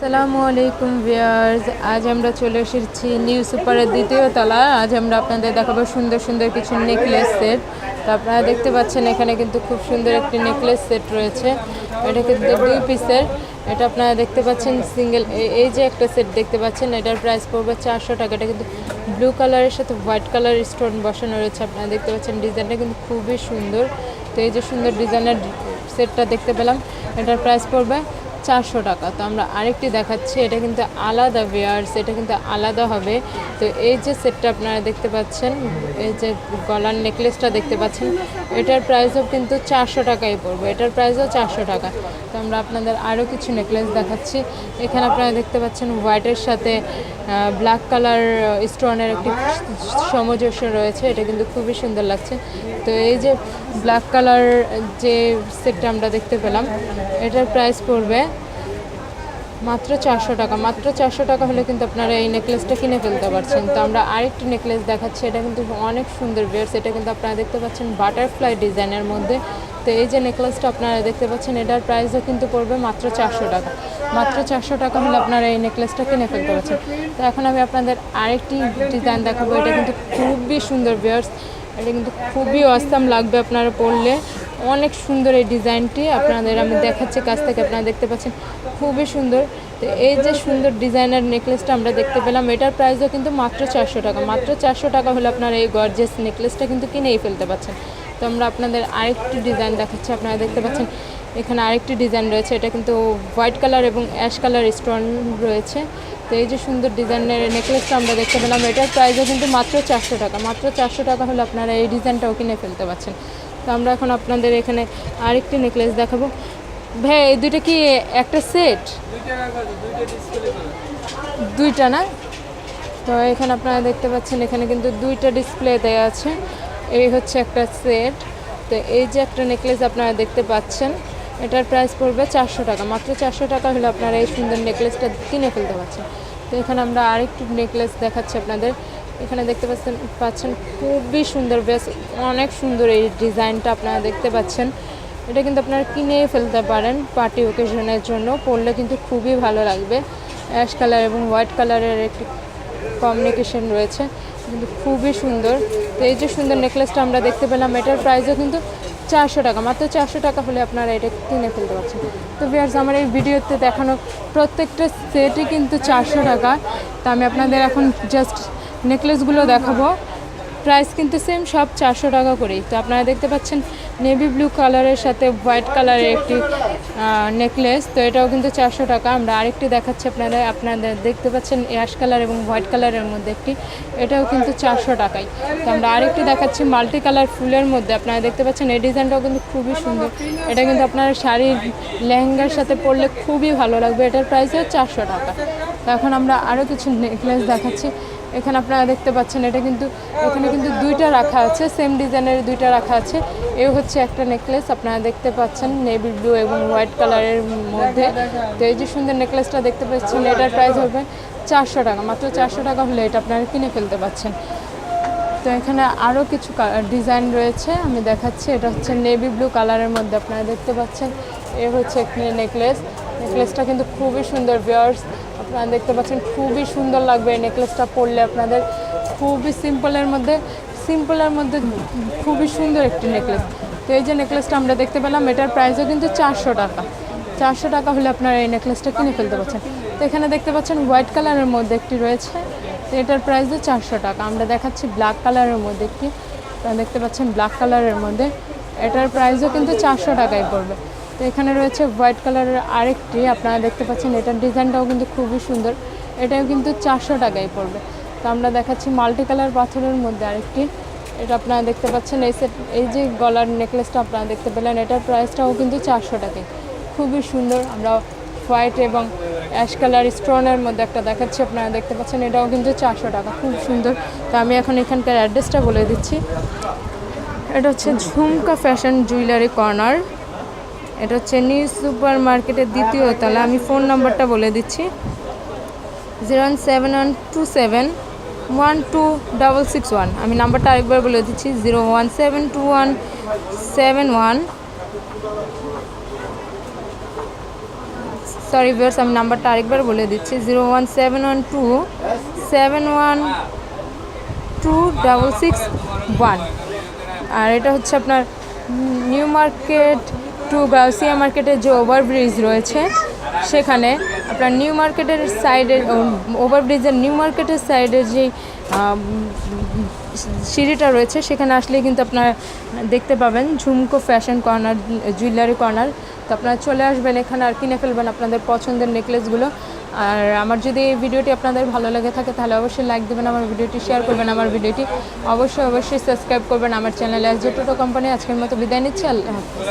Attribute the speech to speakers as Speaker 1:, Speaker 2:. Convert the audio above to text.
Speaker 1: আসসালামু আলাইকুম ভিউয়ার্স, আজ আমরা চলে এসেছি নিউ সুপারের দ্বিতীয় তলা। আজ আমরা আপনাদের দেখাবো সুন্দর সুন্দর কিছু নেকলেস সেট। তো আপনারা দেখতে পাচ্ছেন এখানে কিন্তু খুব সুন্দর একটি নেকলেস সেট রয়েছে। এটা কিন্তু 2 পিসের। এটা আপনারা দেখতে পাচ্ছেন সিঙ্গেল। এই যে একটা সেট দেখতে পাচ্ছেন, এটার প্রাইস পড়বে 400 টাকা। এটা কিন্তু ব্লু কালারের সাথে হোয়াইট কালার স্টোন বসানো রয়েছে। আপনারা দেখতে পাচ্ছেন ডিজাইনটা কিন্তু খুবই সুন্দর। তো এই যে সুন্দর ডিজাইনের সেটটা দেখতে পেলাম, এটার প্রাইস পড়বে 400 টাকা। তো আমরা আরেকটি দেখাচ্ছি, এটা কিন্তু আলাদা ভিউয়ার্স, এটা কিন্তু আলাদা হবে। তো এই যে সেটটা আপনারা দেখতে পাচ্ছেন, এই যে গলার নেকলেসটা দেখতে পাচ্ছেন, এটার প্রাইসও কিন্তু 400 টাকাই পড়বে। এটার প্রাইসও 400 টাকা। তো আমরা আপনাদের আরও কিছু নেকলেস দেখাচ্ছি। এখানে আপনারা দেখতে পাচ্ছেন হোয়াইটের সাথে ব্ল্যাক কালার স্টোনের একটি সামঞ্জস্য রয়েছে। এটা কিন্তু খুবই সুন্দর লাগছে। তো এই যে ব্ল্যাক কালার যে সেটটা আমরা দেখতে পেলাম, এটার প্রাইস পড়বে মাত্র 400 টাকা। মাত্র 400 টাকা হলে কিন্তু আপনারা এই নেকলেসটা কিনে ফেলতে পারছেন। তো আমরা আরেকটি নেকলেস দেখাচ্ছি, এটা কিন্তু অনেক সুন্দর ভিউয়ার্স। এটা কিন্তু আপনারা দেখতে পাচ্ছেন বাটারফ্লাই ডিজাইনের মধ্যে। তো এই যে নেকলেসটা আপনারা দেখতে পাচ্ছেন, এটার প্রাইসও কিন্তু পড়বে মাত্র 400 টাকা। মাত্র 400 টাকা হলে আপনারা এই নেকলেসটা কিনে ফেলতে পারছেন। তো এখন আমি আপনাদের আরেকটি ডিজাইন দেখাবো। এটা কিন্তু খুবই সুন্দর ভিউয়ার্স, এটা কিন্তু খুবই অসাম লাগবে আপনারা পরলে। অনেক সুন্দর এই ডিজাইনটি আপনাদের আমি দেখাচ্ছি কাছ থেকে। আপনারা দেখতে পাচ্ছেন খুবই সুন্দর। তো এই যে সুন্দর ডিজাইনার নেকলেসটা আমরা দেখতে পেলাম, এটার প্রাইসও কিন্তু মাত্র 400 টাকা। মাত্র 400 টাকা হলে আপনারা এই গর্জিয়াস নেকলেসটা কিন্তু কিনেই ফেলতে পারছেন। তো আমরা আপনাদের আরেকটি ডিজাইন দেখাচ্ছি। আপনারা দেখতে পাচ্ছেন এখানে আরেকটি ডিজাইন রয়েছে। এটা কিন্তু হোয়াইট কালার এবং অ্যাশ কালার স্টোন রয়েছে। তো এই যে সুন্দর ডিজাইনের নেকলেসটা আমরা দেখতে পেলাম, এটার প্রাইসও কিন্তু মাত্র 400 টাকা। মাত্র 400 টাকা হলে আপনারা এই ডিজাইনটাও কিনে ফেলতে পারছেন। তো আমরা এখন আপনাদের এখানে আরেকটি নেকলেস দেখাবো। ভাই এই দুইটা কি একটা সেট? দুইটা না? তো এখানে আপনারা দেখতে পাচ্ছেন এখানে কিন্তু দুইটা ডিসপ্লে দেওয়া আছে। এই হচ্ছে একটা সেট। তো এই যে একটা নেকলেস আপনারা দেখতে পাচ্ছেন, এটার প্রাইস পড়বে 400 টাকা। মাত্র 400 টাকা হলে আপনারা এই সুন্দর নেকলেসটা কিনে ফেলতে পারছেন। তো এখানে আমরা আরেকটু নেকলেস দেখাচ্ছি আপনাদের। এখানে দেখতে পাচ্ছেন খুবই সুন্দর, বেশ অনেক সুন্দর এই ডিজাইনটা আপনারা দেখতে পাচ্ছেন। এটা কিন্তু আপনারা কিনেই ফেলতে পারেন পার্টি ওকেশনের জন্য, পরলে কিন্তু খুবই ভালো লাগবে। অ্যাশ কালার এবং হোয়াইট কালারের একটি কম্বিনেশন রয়েছে, কিন্তু খুবই সুন্দর। তো এই যে সুন্দর নেকলেসটা আমরা দেখতে পেলাম, এটার প্রাইসও কিন্তু 400 টাকা। মাত্র 400 টাকা হলে আপনারা এটা কিনে ফেলতে পারছেন। তো ভিউয়ার্স, আমার এই ভিডিওতে দেখানো প্রত্যেকটা সেটই কিন্তু 400 টাকা। তো আমি আপনাদের এখন জাস্ট নেকলেসগুলো দেখাবো। প্রাইস কিন্তু সেম, সব 400 টাকা করেই। তো আপনারা দেখতে পাচ্ছেন নেভি ব্লু কালারের সাথে হোয়াইট কালারের একটি নেকলেস। তো এটাও কিন্তু 400 টাকা। আমরা আরেকটি দেখাচ্ছি আপনাদের দেখতে পাচ্ছেন অ্যাশ কালার এবং হোয়াইট কালারের মধ্যে একটি, এটাও কিন্তু 400 টাকাই। তো আমরা আরেকটি দেখাচ্ছি মাল্টি কালার ফুলের মধ্যে। আপনারা দেখতে পাচ্ছেন এই ডিজাইনটাও কিন্তু খুবই সুন্দর। এটা কিন্তু আপনার শাড়ির লেহেঙ্গার সাথে পরলে খুবই ভালো লাগবে। এটার প্রাইসও 400 টাকা। তো এখন আমরা আরও কিছু নেকলেস দেখাচ্ছি। এখানে আপনারা দেখতে পাচ্ছেন এটা কিন্তু এখানে কিন্তু দুইটা রাখা আছে, সেম ডিজাইনের দুইটা রাখা আছে। এই হচ্ছে একটা নেকলেস আপনারা দেখতে পাচ্ছেন নেভি ব্লু এবং হোয়াইট কালারের মধ্যে। তো এই যে সুন্দর নেকলেসটা দেখতে পাচ্ছেন, এটার প্রাইস হবে 400 টাকা। মাত্র 400 টাকা হলে এটা আপনারা কিনে ফেলতে পারছেন। তো এখানে আরও কিছু ডিজাইন রয়েছে, আমি দেখাচ্ছি। এটা হচ্ছে নেভি ব্লু কালারের মধ্যে আপনারা দেখতে পাচ্ছেন। এ হচ্ছে একটি নেকলেসটা কিন্তু খুবই সুন্দর ভিউয়ার্স। আপনারা দেখতে পাচ্ছেন খুবই সুন্দর লাগবে এই নেকলেসটা পরলে আপনাদের। খুবই সিম্পলের মধ্যে খুবই সুন্দর একটি নেকলেস। তো এই যে নেকলেসটা আমরা দেখতে পেলাম, এটার প্রাইসও কিন্তু 400 টাকা। 400 টাকা হলে আপনারা এই নেকলেসটা কিনে ফেলতে পারছেন। তো এখানে দেখতে পাচ্ছেন হোয়াইট কালারের মধ্যে একটি রয়েছে। তো এটার প্রাইসও 400 টাকা। আমরা দেখাচ্ছি ব্ল্যাক কালারের মধ্যে একটি। আপনারা দেখতে পাচ্ছেন ব্ল্যাক কালারের মধ্যে, এটার প্রাইসও কিন্তু 400 টাকাই পড়বে। তো এখানে রয়েছে হোয়াইট কালারের আরেকটি, আপনারা দেখতে পাচ্ছেন এটার ডিজাইনটাও কিন্তু খুবই সুন্দর। এটাও কিন্তু 400 টাকাই পড়বে। তো আমরা দেখাচ্ছি মাল্টি কালার পাথরের মধ্যে আরেকটি। এটা আপনারা দেখতে পাচ্ছেন এই যে গলার নেকলেসটা আপনারা দেখতে পেলেন, এটার প্রাইসটাও কিন্তু 400 টাকাই। খুবই সুন্দর। আমরা হোয়াইট এবং অ্যাশ কালার স্টোনের মধ্যে একটা দেখাচ্ছি, আপনারা দেখতে পাচ্ছেন এটাও কিন্তু 400 টাকা। খুব সুন্দর। তো আমি এখন এখানকার অ্যাড্রেসটা বলে দিচ্ছি। এটা হচ্ছে ঝুমকা ফ্যাশন জুয়েলারি কর্নার। এটা হচ্ছে নিউ সুপার মার্কেটের দ্বিতীয় তলা। আমি ফোন নাম্বারটা বলে দিচ্ছি, 01712712661। আমি নাম্বারটা আরেকবার বলে দিচ্ছি, 0172171 সরি ভিউয়ার্স, আমি নাম্বারটা আরেকবার বলে দিচ্ছি, 01712712661। আর এটা হচ্ছে আপনার নিউ মার্কেট টু গাউসিয়া মার্কেটের যে ওভারব্রিজ রয়েছে সেখানে আপনার নিউ মার্কেটের সাইডের ওভারব্রিজের নিউ মার্কেটের সাইডের যে সিঁড়িটা রয়েছে সেখানে আসলে কিন্তু আপনার দেখতে পাবেন ঝুমকো ফ্যাশন কর্নার, জুয়েলারি কর্নার। তো আপনারা চলে আসবেন এখানে আর কিনে ফেলবেন আপনাদের পছন্দের নেকলেসগুলো। আর আমার যদি এই ভিডিওটি আপনাদের ভালো লেগে থাকে তাহলে অবশ্যই লাইক দেবেন, আমার ভিডিওটি শেয়ার করবেন, আমার ভিডিওটি অবশ্যই সাবস্ক্রাইব করবেন আমার চ্যানেলে। এসজে টোটো কোম্পানি আজকের মতো বিদায় নিচ্ছি, আল্লাহ হাফিজ।